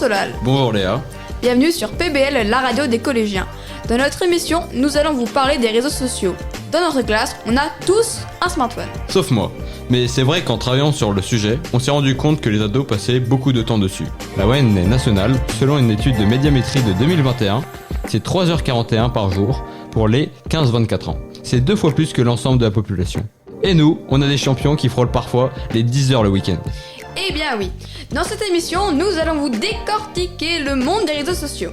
Solal. Bonjour Léa. Bienvenue sur PBL, la radio des collégiens. Dans notre émission, nous allons vous parler des réseaux sociaux. Dans notre classe, on a tous un smartphone. Sauf moi. Mais c'est vrai qu'en travaillant sur le sujet, on s'est rendu compte que les ados passaient beaucoup de temps dessus. La moyenne nationale, selon une étude de médiamétrie de 2021, c'est 3h41 par jour pour les 15-24 ans. C'est 2 fois plus que l'ensemble de la population. Et nous, on a des champions qui frôlent parfois les 10 heures le week-end. Eh bien oui, dans cette émission, nous allons vous décortiquer le monde des réseaux sociaux.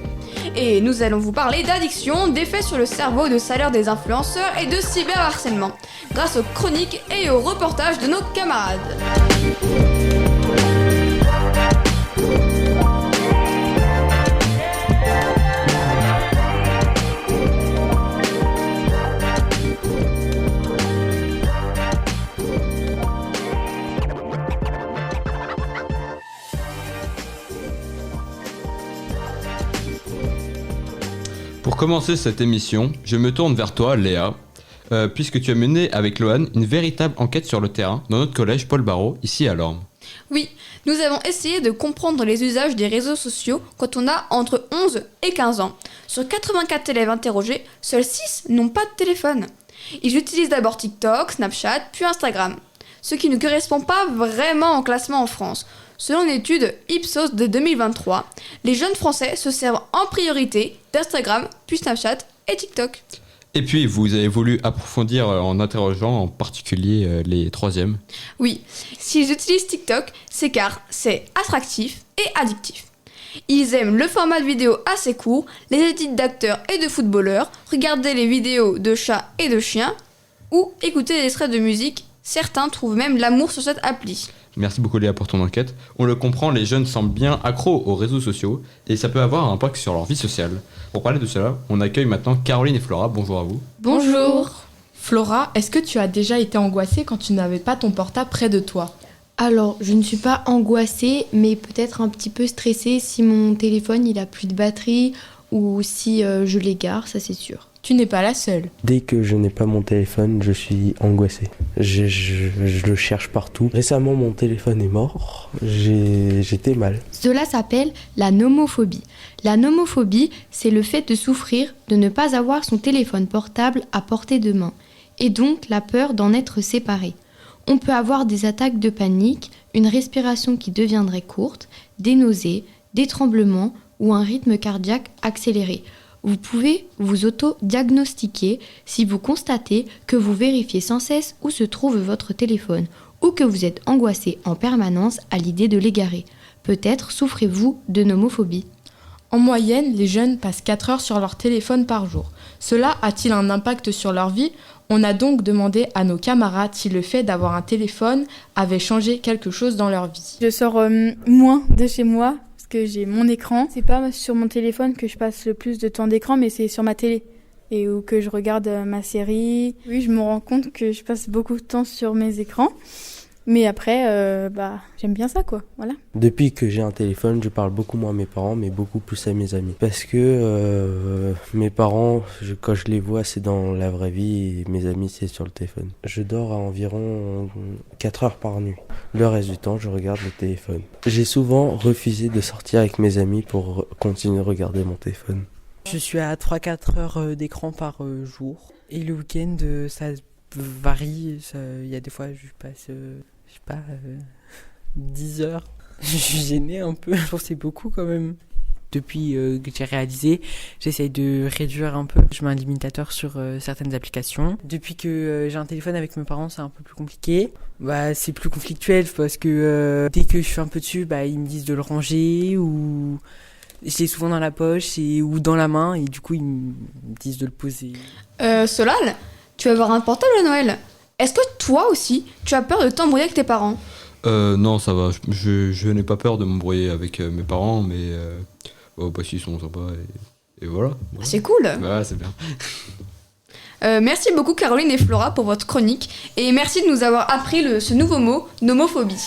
Et nous allons vous parler d'addiction, d'effets sur le cerveau, de salaire des influenceurs et de cyberharcèlement, grâce aux chroniques et aux reportages de nos camarades. Pour commencer cette émission, je me tourne vers toi, Léa, puisque tu as mené avec Lohan une véritable enquête sur le terrain dans notre collège Paul Barreau, ici à Lorme. Oui, nous avons essayé de comprendre les usages des réseaux sociaux quand on a entre 11 et 15 ans. Sur 84 élèves interrogés, seuls 6 n'ont pas de téléphone. Ils utilisent d'abord TikTok, Snapchat, puis Instagram, ce qui ne correspond pas vraiment au classement en France. Selon une étude Ipsos de 2023, les jeunes Français se servent en priorité d'Instagram, puis Snapchat et TikTok. Et puis, vous avez voulu approfondir en interrogeant en particulier les troisièmes. Oui, s'ils utilisent TikTok, c'est car c'est attractif et addictif. Ils aiment le format de vidéo assez court, les edits d'acteurs et de footballeurs, regarder les vidéos de chats et de chiens, ou écouter des extraits de musique. Certains trouvent même l'amour sur cette appli. Merci beaucoup Léa pour ton enquête. On le comprend, les jeunes semblent bien accros aux réseaux sociaux et ça peut avoir un impact sur leur vie sociale. Pour parler de cela, on accueille maintenant Caroline et Flora. Bonjour à vous. Bonjour. Flora, est-ce que tu as déjà été angoissée quand tu n'avais pas ton portable près de toi ? Alors, je ne suis pas angoissée, mais peut-être un petit peu stressée si mon téléphone il a plus de batterie ou si je l'égare, ça c'est sûr. Tu n'es pas la seule. Dès que je n'ai pas mon téléphone, je suis angoissé. Je le cherche partout. Récemment, mon téléphone est mort. J'étais mal. Cela s'appelle la nomophobie. La nomophobie, c'est le fait de souffrir de ne pas avoir son téléphone portable à portée de main, et donc la peur d'en être séparé. On peut avoir des attaques de panique, une respiration qui deviendrait courte, des nausées, des tremblements ou un rythme cardiaque accéléré. Vous pouvez vous auto-diagnostiquer si vous constatez que vous vérifiez sans cesse où se trouve votre téléphone ou que vous êtes angoissé en permanence à l'idée de l'égarer. Peut-être souffrez-vous de nomophobie. En moyenne, les jeunes passent 4 heures sur leur téléphone par jour. Cela a-t-il un impact sur leur vie ? On a donc demandé à nos camarades si le fait d'avoir un téléphone avait changé quelque chose dans leur vie. Je sors moins de chez moi. Que j'ai mon écran. C'est pas sur mon téléphone que je passe le plus de temps d'écran, mais c'est sur ma télé. Et où que je regarde ma série. Oui, je me rends compte que je passe beaucoup de temps sur mes écrans. Mais après, j'aime bien ça, quoi. Voilà. Depuis que j'ai un téléphone, je parle beaucoup moins à mes parents, mais beaucoup plus à mes amis. Parce que mes parents, quand je les vois, c'est dans la vraie vie, et mes amis, c'est sur le téléphone. Je dors à environ 4 heures par nuit. Le reste du temps, je regarde le téléphone. J'ai souvent refusé de sortir avec mes amis pour continuer de regarder mon téléphone. Je suis à 3-4 heures d'écran par jour. Et le week-end, ça varie. Il y a des fois, je passe... 10 heures. Je suis gênée un peu. Je trouve que c'est beaucoup quand même. Depuis que j'ai réalisé, j'essaye de réduire un peu. Je mets un limitateur sur certaines applications. Depuis que j'ai un téléphone avec mes parents, c'est un peu plus compliqué. C'est plus conflictuel parce que dès que je suis un peu dessus, ils me disent de le ranger ou je l'ai souvent dans la poche ou dans la main et du coup ils me disent de le poser. Solal, tu vas avoir un portable à Noël. Est-ce que toi aussi, tu as peur de t'embrouiller avec tes parents ? Non, ça va. Je n'ai pas peur de m'embrouiller avec mes parents, mais ils sont sympas et voilà. C'est cool. Ouais, c'est bien. Merci beaucoup Caroline et Flora pour votre chronique et merci de nous avoir appris ce nouveau mot, nomophobie.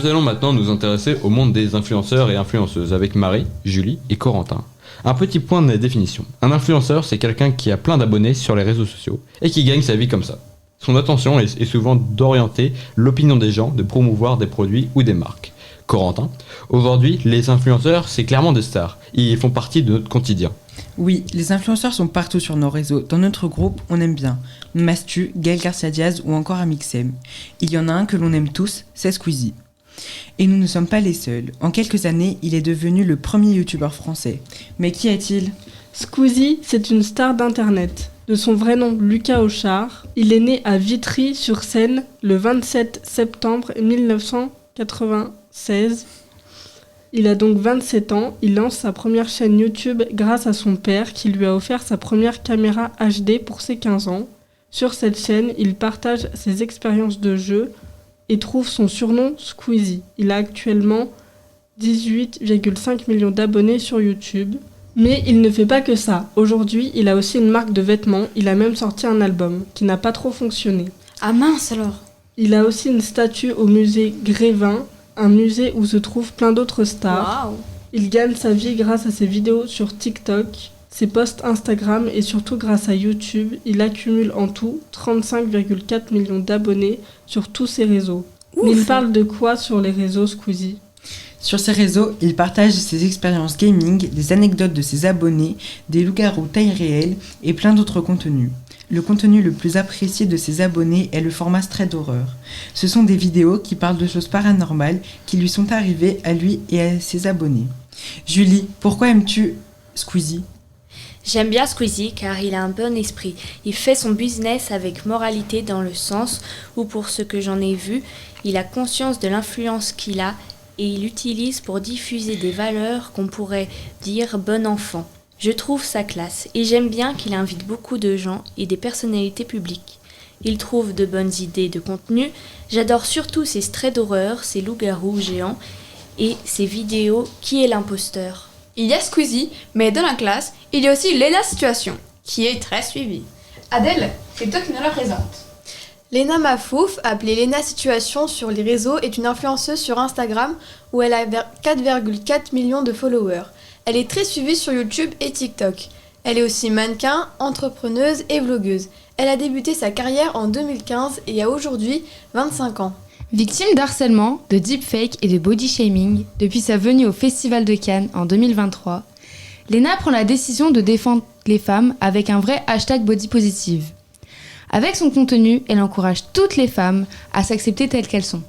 allons maintenant nous intéresser au monde des influenceurs et influenceuses avec Marie, Julie et Corentin. Un petit point de définition. Un influenceur, c'est quelqu'un qui a plein d'abonnés sur les réseaux sociaux et qui gagne sa vie comme ça. Son attention est souvent d'orienter l'opinion des gens, de promouvoir des produits ou des marques. Corentin, aujourd'hui, les influenceurs, c'est clairement des stars. Ils font partie de notre quotidien. Oui, les influenceurs sont partout sur nos réseaux. Dans notre groupe, on aime bien Mastu, Gaël Garcia Diaz ou encore Amixem. Il y en a un que l'on aime tous, c'est Squeezie. Et nous ne sommes pas les seuls. En quelques années, il est devenu le premier youtubeur français. Mais qui est-il ? Squeezie, c'est une star d'internet. De son vrai nom, Lucas Auchard, il est né à Vitry-sur-Seine le 27 septembre 1996. Il a donc 27 ans, il lance sa première chaîne YouTube grâce à son père qui lui a offert sa première caméra HD pour ses 15 ans. Sur cette chaîne, il partage ses expériences de jeu et trouve son surnom Squeezie. Il a actuellement 18,5 millions d'abonnés sur YouTube. Mais il ne fait pas que ça. Aujourd'hui, il a aussi une marque de vêtements, il a même sorti un album qui n'a pas trop fonctionné. Ah mince alors. Il a aussi une statue au musée Grévin, un musée où se trouvent plein d'autres stars. Waouh. Il gagne sa vie grâce à ses vidéos sur TikTok, ses posts Instagram et surtout grâce à YouTube. Il accumule en tout 35,4 millions d'abonnés sur tous ses réseaux. Ouf. Mais il parle de quoi sur les réseaux, Squeezie ? Sur ses réseaux, il partage ses expériences gaming, des anecdotes de ses abonnés, des loups-garous taille réelle et plein d'autres contenus. Le contenu le plus apprécié de ses abonnés est le format Thread d'horreur. Ce sont des vidéos qui parlent de choses paranormales qui lui sont arrivées à lui et à ses abonnés. Julie, pourquoi aimes-tu Squeezie ? J'aime bien Squeezie car il a un bon esprit. Il fait son business avec moralité dans le sens où, pour ce que j'en ai vu, il a conscience de l'influence qu'il a et il l'utilise pour diffuser des valeurs qu'on pourrait dire bon enfant. Je trouve ça classe et j'aime bien qu'il invite beaucoup de gens et des personnalités publiques. Il trouve de bonnes idées de contenu. J'adore surtout ses threads d'horreur, ses loups-garous géants et ses vidéos Qui est l'imposteur. Il y a Squeezie, mais dans la classe, il y a aussi Léna Situation, qui est très suivie. Adèle, c'est toi qui nous la présente. Léna Mafouf, appelée Léna Situation sur les réseaux, est une influenceuse sur Instagram où elle a 4,4 millions de followers. Elle est très suivie sur YouTube et TikTok. Elle est aussi mannequin, entrepreneuse et vlogueuse. Elle a débuté sa carrière en 2015 et a aujourd'hui 25 ans. Victime d'harcèlement, de deepfake et de body shaming depuis sa venue au Festival de Cannes en 2023, Léna prend la décision de défendre les femmes avec un vrai hashtag body positive. Avec son contenu, elle encourage toutes les femmes à s'accepter telles qu'elles sont.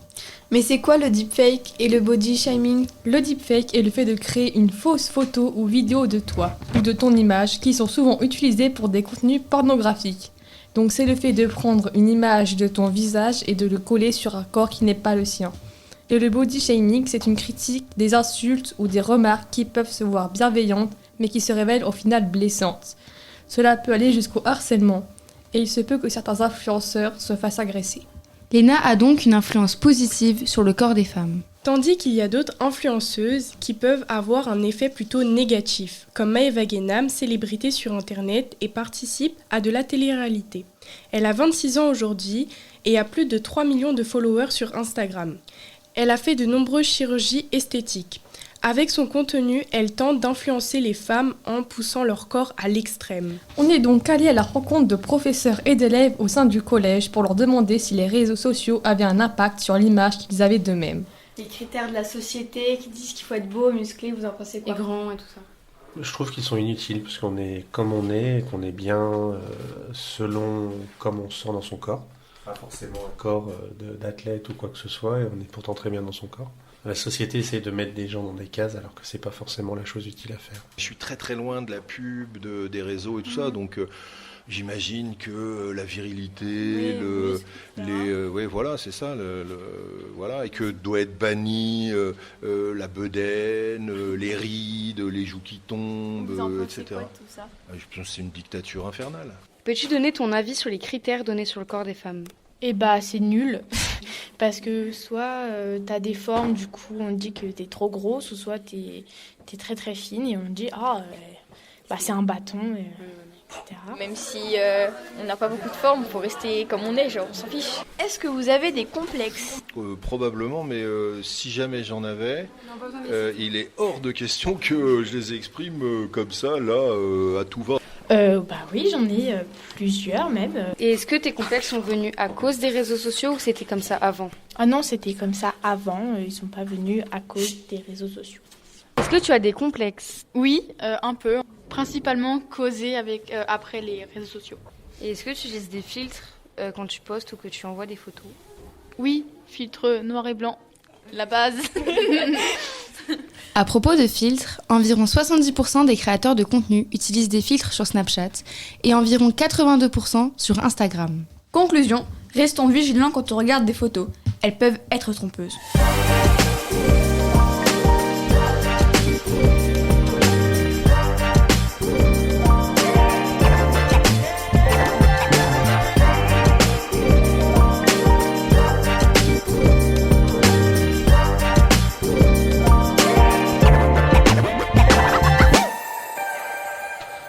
Mais c'est quoi le deepfake et le body shaming ? Le deepfake est le fait de créer une fausse photo ou vidéo de toi ou de ton image qui sont souvent utilisés pour des contenus pornographiques. Donc c'est le fait de prendre une image de ton visage et de le coller sur un corps qui n'est pas le sien. Et le body shaming, c'est une critique, des insultes ou des remarques qui peuvent se voir bienveillantes mais qui se révèlent au final blessantes. Cela peut aller jusqu'au harcèlement. Et il se peut que certains influenceurs se fassent agresser. Léna a donc une influence positive sur le corps des femmes. Tandis qu'il y a d'autres influenceuses qui peuvent avoir un effet plutôt négatif, comme Maëva Guénam, célébrité sur Internet et participe à de la télé-réalité. Elle a 26 ans aujourd'hui et a plus de 3 millions de followers sur Instagram. Elle a fait de nombreuses chirurgies esthétiques. Avec son contenu, elle tente d'influencer les femmes en poussant leur corps à l'extrême. On est donc allé à la rencontre de professeurs et d'élèves au sein du collège pour leur demander si les réseaux sociaux avaient un impact sur l'image qu'ils avaient d'eux-mêmes. Les critères de la société qui disent qu'il faut être beau, musclé, vous en pensez quoi ? Et grand et tout ça. Je trouve qu'ils sont inutiles parce qu'on est comme on est et qu'on est bien selon comme on se sent dans son corps. Pas forcément un corps d'athlète ou quoi que ce soit et on est pourtant très bien dans son corps. La société essaie de mettre des gens dans des cases alors que c'est pas forcément la chose utile à faire. Je suis très très loin de la pub, des réseaux et tout ça, donc j'imagine que la virilité, voilà, c'est ça, voilà, et que doit être banni la bedaine, les rides, les joues qui tombent, etc. Quoi, tout ça ? Je pense que c'est une dictature infernale. Peux-tu donner ton avis sur les critères donnés sur le corps des femmes ? Eh bah c'est nul, parce que soit t'as des formes, du coup on dit que t'es trop grosse, ou soit t'es très très fine et on dit c'est un bâton. etc. Même si on n'a pas beaucoup de forme, il faut rester comme on est, genre on s'en fiche. Est-ce que vous avez des complexes? Probablement, mais si jamais j'en avais, il est hors de question que je les exprime comme ça, là, à tout va. Oui, j'en ai plusieurs même. Et est-ce que tes complexes sont venus à cause des réseaux sociaux ou c'était comme ça avant? Ah non, c'était comme ça avant, ils sont pas venus à cause des réseaux sociaux. Est-ce que tu as des complexes? Oui, un peu. Principalement causés après les réseaux sociaux. Et est-ce que tu utilises des filtres quand tu postes ou que tu envoies des photos? Oui, filtre noir et blanc, la base. À propos de filtres, environ 70% des créateurs de contenu utilisent des filtres sur Snapchat et environ 82% sur Instagram. Conclusion, restons vigilants quand on regarde des photos. Elles peuvent être trompeuses.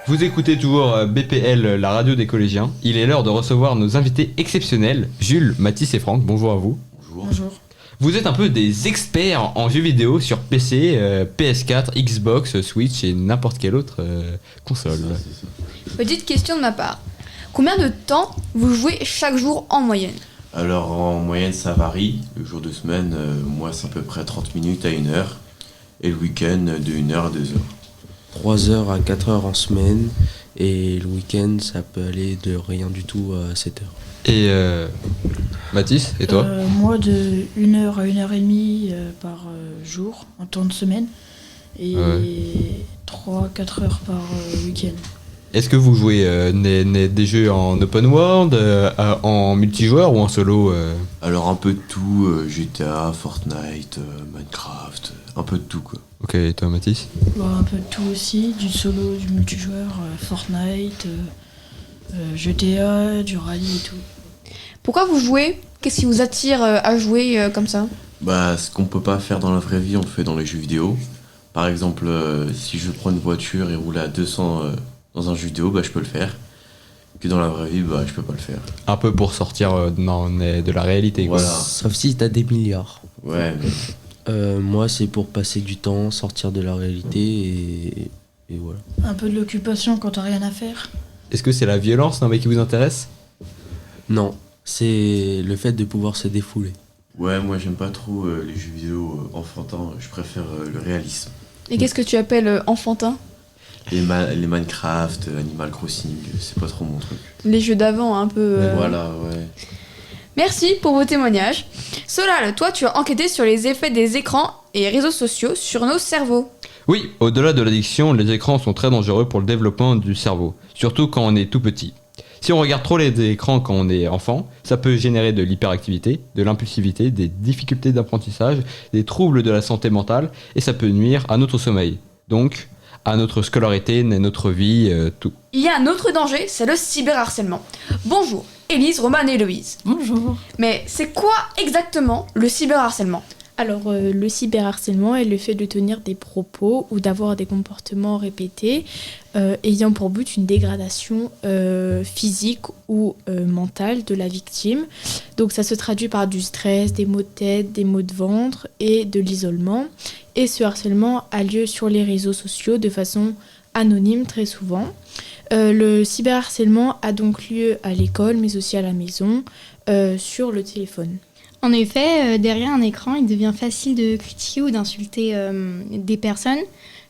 Vous écoutez toujours BPL, la radio des collégiens. Il est l'heure de recevoir nos invités exceptionnels, Jules, Mathis et Franck. Bonjour à vous. Bonjour. Vous êtes un peu des experts en jeux vidéo sur PC, PS4, Xbox, Switch et n'importe quelle autre console. C'est ça. Petite question de ma part. Combien de temps vous jouez chaque jour en moyenne? Alors en moyenne ça varie. Le jour de semaine, moi c'est à peu près 30 minutes à 1 heure. Et le week-end de 1 heure à 2 heures. 3 heures à 4 heures en semaine, et le week-end ça peut aller de rien du tout à 7 heures. Et Mathis, et toi? Moi de 1 heure à 1 heure et demie par jour, en temps de semaine, et 3-4 heures par week-end. Est-ce que vous jouez des jeux en open world, en multijoueur ou en solo Alors un peu de tout, GTA, Fortnite, Minecraft, un peu de tout quoi. Ok, et toi Mathis? Un peu de tout aussi, du solo, du multijoueur, Fortnite, GTA, du rallye et tout. Pourquoi vous jouez? Qu'est-ce qui vous attire à jouer comme ça? Ce qu'on peut pas faire dans la vraie vie, on le fait dans les jeux vidéo. Par exemple, si je prends une voiture et roule à 200 dans un jeu vidéo, je peux le faire. Que dans la vraie vie, je peux pas le faire. Un peu pour sortir de la réalité, quoi. Voilà. Sauf si t'as des milliards. Ouais, mais... moi c'est pour passer du temps, sortir de la réalité et voilà. Un peu de l'occupation quand t'as rien à faire. Est-ce que c'est la violence qui vous intéresse? Non, c'est le fait de pouvoir se défouler. Ouais, moi j'aime pas trop les jeux vidéo enfantins, je préfère le réalisme. Et qu'est-ce que tu appelles enfantin? Les Minecraft, Animal Crossing, c'est pas trop mon truc. Les jeux d'avant, un peu... Voilà, ouais. Merci pour vos témoignages. Solal, toi tu as enquêté sur les effets des écrans et réseaux sociaux sur nos cerveaux. Oui, au-delà de l'addiction, les écrans sont très dangereux pour le développement du cerveau, surtout quand on est tout petit. Si on regarde trop les écrans quand on est enfant, ça peut générer de l'hyperactivité, de l'impulsivité, des difficultés d'apprentissage, des troubles de la santé mentale, et ça peut nuire à notre sommeil. Donc, à notre scolarité, à notre vie, tout. Il y a un autre danger, c'est le cyberharcèlement. Bonjour, Élise, Romane et Héloïse. Bonjour. Mais c'est quoi exactement le cyberharcèlement? Alors, le cyberharcèlement est le fait de tenir des propos ou d'avoir des comportements répétés ayant pour but une dégradation physique ou mentale de la victime. Donc, ça se traduit par du stress, des maux de tête, des maux de ventre et de l'isolement. Et ce harcèlement a lieu sur les réseaux sociaux de façon anonyme très souvent. Le cyberharcèlement a donc lieu à l'école, mais aussi à la maison, sur le téléphone. En effet, derrière un écran, il devient facile de critiquer ou d'insulter des personnes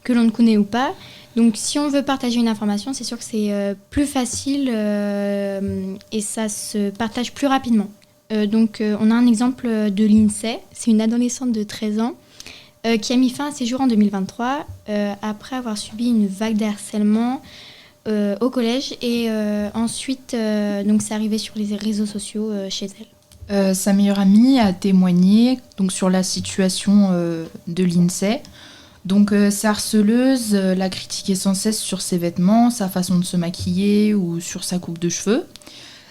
que l'on ne connaît ou pas. Donc si on veut partager une information, c'est sûr que c'est plus facile et ça se partage plus rapidement. Donc on a un exemple de l'INSEE, c'est une adolescente de 13 ans qui a mis fin à ses jours en 2023 après avoir subi une vague de harcèlement au collège et ensuite donc c'est arrivé sur les réseaux sociaux chez elle. Sa meilleure amie a témoigné donc, sur la situation de l'INSEE. Donc, sa harceleuse l'a critiquée sans cesse sur ses vêtements, sa façon de se maquiller ou sur sa coupe de cheveux.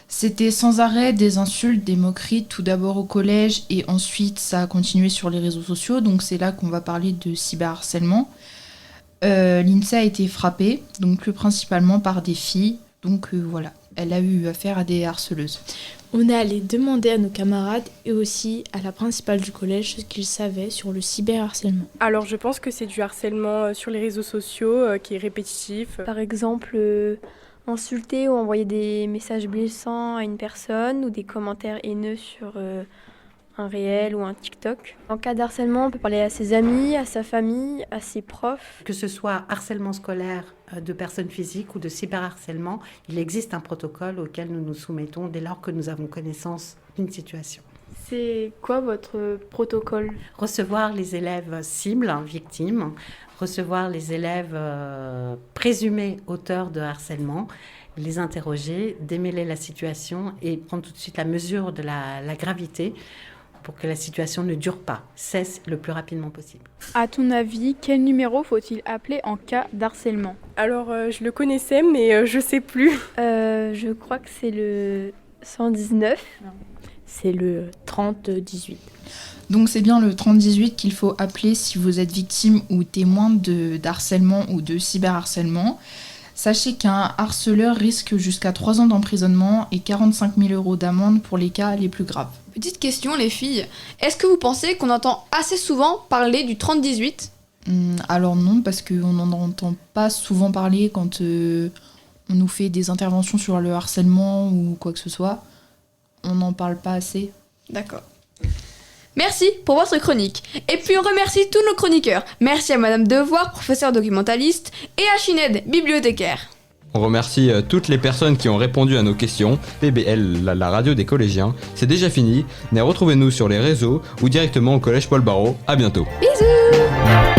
C'était sans arrêt des insultes, des moqueries, tout d'abord au collège et ensuite ça a continué sur les réseaux sociaux. Donc, c'est là qu'on va parler de cyberharcèlement. L'INSEE a été frappée, donc plus principalement par des filles, Donc voilà, elle a eu affaire à des harceleuses. On est allé demander à nos camarades et aussi à la principale du collège ce qu'ils savaient sur le cyberharcèlement. Alors je pense que c'est du harcèlement sur les réseaux sociaux qui est répétitif. Par exemple, insulter ou envoyer des messages blessants à une personne ou des commentaires haineux sur un réel ou un TikTok. En cas d'harcèlement, on peut parler à ses amis, à sa famille, à ses profs. Que ce soit harcèlement scolaire de personnes physiques ou de cyberharcèlement, il existe un protocole auquel nous nous soumettons dès lors que nous avons connaissance d'une situation. C'est quoi votre protocole ? Recevoir les élèves cibles, victimes, recevoir les élèves présumés auteurs de harcèlement, les interroger, démêler la situation et prendre tout de suite la mesure de la gravité pour que la situation ne dure pas, cesse le plus rapidement possible. À ton avis, quel numéro faut-il appeler en cas d'harcèlement ? Alors, je le connaissais, mais je sais plus. Je crois que c'est le 119. Non. C'est le 3018. Donc c'est bien le 3018 qu'il faut appeler si vous êtes victime ou témoin d'harcèlement ou de cyberharcèlement. Sachez qu'un harceleur risque jusqu'à 3 ans d'emprisonnement et 45 000 € d'amende pour les cas les plus graves. Petite question les filles, est-ce que vous pensez qu'on entend assez souvent parler du 3018 ? Alors non, parce qu'on n'en entend pas souvent parler quand on nous fait des interventions sur le harcèlement ou quoi que ce soit. On n'en parle pas assez. D'accord. Merci pour votre chronique. Et puis on remercie tous nos chroniqueurs. Merci à Madame Devoir, professeure documentaliste, et à Chined, bibliothécaire. On remercie toutes les personnes qui ont répondu à nos questions. PBL, la radio des collégiens, c'est déjà fini. Mais retrouvez-nous sur les réseaux ou directement au collège Paul Barreau. À bientôt. Bisous.